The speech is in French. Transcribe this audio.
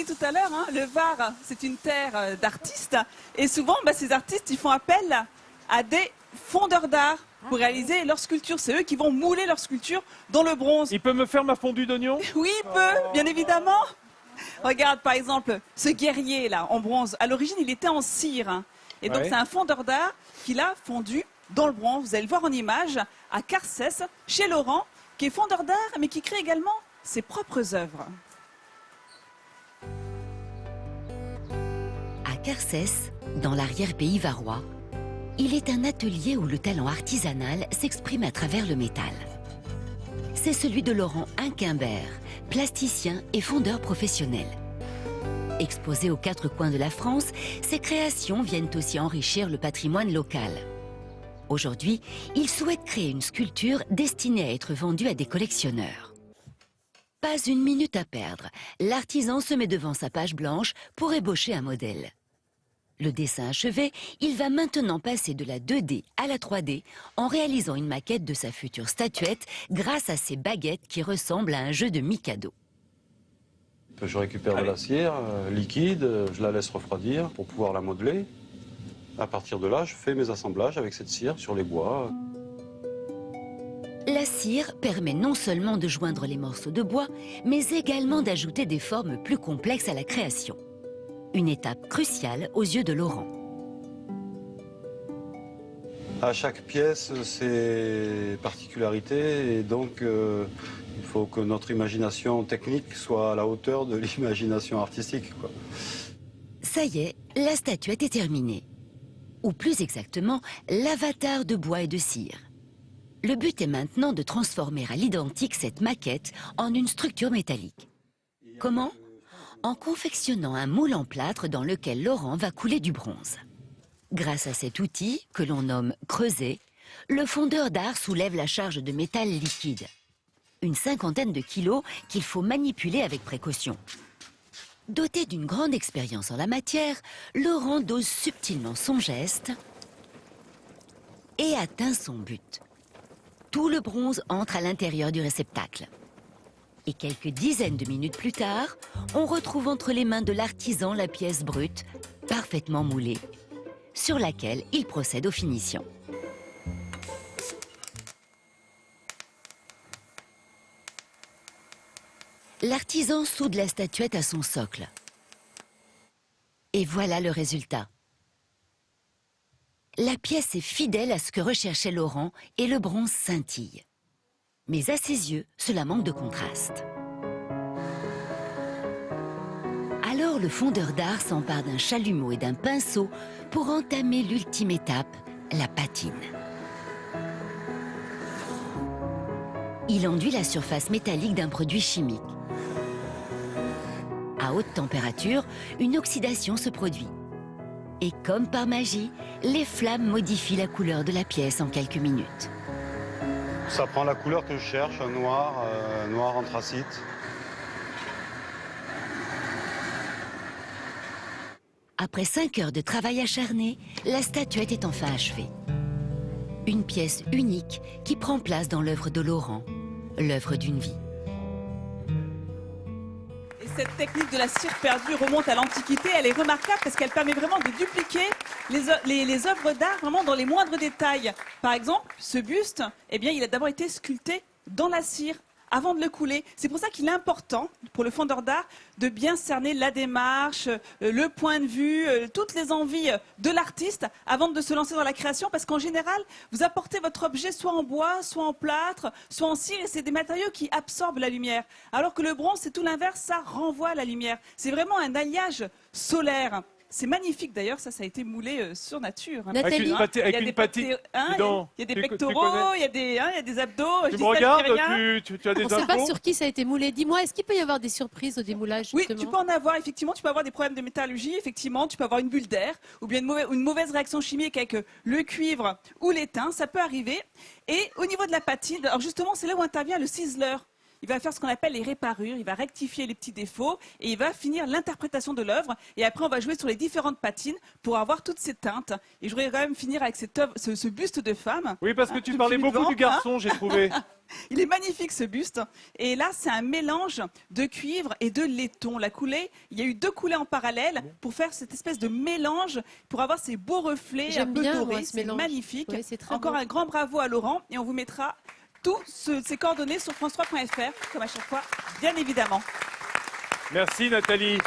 dit tout à l'heure, hein, le Var, c'est une terre d'artistes. Et souvent, ces artistes, ils font appel à des fondeurs d'art pour réaliser leurs sculptures. C'est eux qui vont mouler leurs sculptures dans le bronze. Il peut me faire ma fondue d'oignon? Oui, il peut, bien évidemment. Regarde, par exemple, ce guerrier là, en bronze. À l'origine, il était en cire. Hein. Et donc, Ouais. c'est un fondeur d'art qui l'a fondu dans le bronze. Vous allez le voir en image à Carcès, chez Laurent, qui est fondeur d'art, mais qui crée également ses propres œuvres. À Carcès, dans l'arrière-pays varois, il est un atelier où le talent artisanal s'exprime à travers le métal. C'est celui de Laurent Inquimbert, plasticien et fondeur professionnel. Exposées aux quatre coins de la France, ses créations viennent aussi enrichir le patrimoine local. Aujourd'hui, il souhaite créer une sculpture destinée à être vendue à des collectionneurs. Pas une minute à perdre, l'artisan se met devant sa page blanche pour ébaucher un modèle. Le dessin achevé, il va maintenant passer de la 2D à la 3D en réalisant une maquette de sa future statuette grâce à ses baguettes qui ressemblent à un jeu de Mikado. Je récupère de la cire liquide, je la laisse refroidir pour pouvoir la modeler. À partir de là, je fais mes assemblages avec cette cire sur les bois. La cire permet non seulement de joindre les morceaux de bois, mais également d'ajouter des formes plus complexes à la création. Une étape cruciale aux yeux de Laurent. À chaque pièce, ses particularités et donc il faut que notre imagination technique soit à la hauteur de l'imagination artistique, quoi. Ça y est, la statuette est terminée. Ou plus exactement, l'avatar de bois et de cire. Le but est maintenant de transformer à l'identique cette maquette en une structure métallique. Comment ? En confectionnant un moule en plâtre dans lequel Laurent va couler du bronze. Grâce à cet outil, que l'on nomme creuset, le fondeur d'art soulève la charge de métal liquide. Une cinquantaine de kilos qu'il faut manipuler avec précaution. Doté d'une grande expérience en la matière, Laurent dose subtilement son geste et atteint son but. Tout le bronze entre à l'intérieur du réceptacle. Et quelques dizaines de minutes plus tard, on retrouve entre les mains de l'artisan la pièce brute, parfaitement moulée, sur laquelle il procède aux finitions. L'artisan soude la statuette à son socle. Et voilà le résultat. La pièce est fidèle à ce que recherchait Laurent et le bronze scintille. Mais à ses yeux, cela manque de contraste. Alors le fondeur d'art s'empare d'un chalumeau et d'un pinceau pour entamer l'ultime étape, la patine. Il enduit la surface métallique d'un produit chimique. À haute température, une oxydation se produit. Et comme par magie, les flammes modifient la couleur de la pièce en quelques minutes. Ça prend la couleur que je cherche, un noir anthracite. Après 5 heures de travail acharné, la statuette est enfin achevée. Une pièce unique qui prend place dans l'œuvre de Laurent, l'œuvre d'une vie. Et cette technique de la cire perdue remonte à l'Antiquité. Elle est remarquable parce qu'elle permet vraiment de dupliquer les œuvres d'art vraiment dans les moindres détails. Par exemple, ce buste, eh bien, il a d'abord été sculpté dans la cire avant de le couler. C'est pour ça qu'il est important pour le fondeur d'art de bien cerner la démarche, le point de vue, toutes les envies de l'artiste avant de se lancer dans la création, parce qu'en général, vous apportez votre objet soit en bois, soit en plâtre, soit en cire, et c'est des matériaux qui absorbent la lumière. Alors que le bronze, c'est tout l'inverse, ça renvoie la lumière. C'est vraiment un alliage solaire. C'est magnifique d'ailleurs, ça a été moulé sur nature. Hein. Nathalie, Avec une patine. Il y a des pectoraux, il y a des abdos. Tu me regardes, tu as des on ne sait pas infos? sur qui ça a été moulé. Dis-moi, est-ce qu'il peut y avoir des surprises au démoulage? Oui, justement tu peux en avoir, effectivement. Tu peux avoir des problèmes de métallurgie, effectivement. Tu peux avoir une bulle d'air ou bien une mauvaise réaction chimique avec le cuivre ou l'étain. Ça peut arriver. Et au niveau de la patine, alors justement, c'est là où intervient le ciseleur. Il va faire ce qu'on appelle les réparures, il va rectifier les petits défauts et il va finir l'interprétation de l'œuvre. Et après, on va jouer sur les différentes patines pour avoir toutes ces teintes. Et je voudrais quand même finir avec ce buste de femme. Oui, parce que tu Tout parlais de suite beaucoup devant, du garçon, j'ai trouvé. Il est magnifique ce buste. Et là, c'est un mélange de cuivre et de laiton. La coulée, il y a eu 2 coulées en parallèle pour faire cette espèce de mélange, pour avoir ces beaux reflets un peu dorés. C'est magnifique. Oui, c'est très Encore beau. un grand bravo à Laurent. Et on vous mettra tous ces coordonnées sur France3.fr, comme à chaque fois, bien évidemment. Merci Nathalie.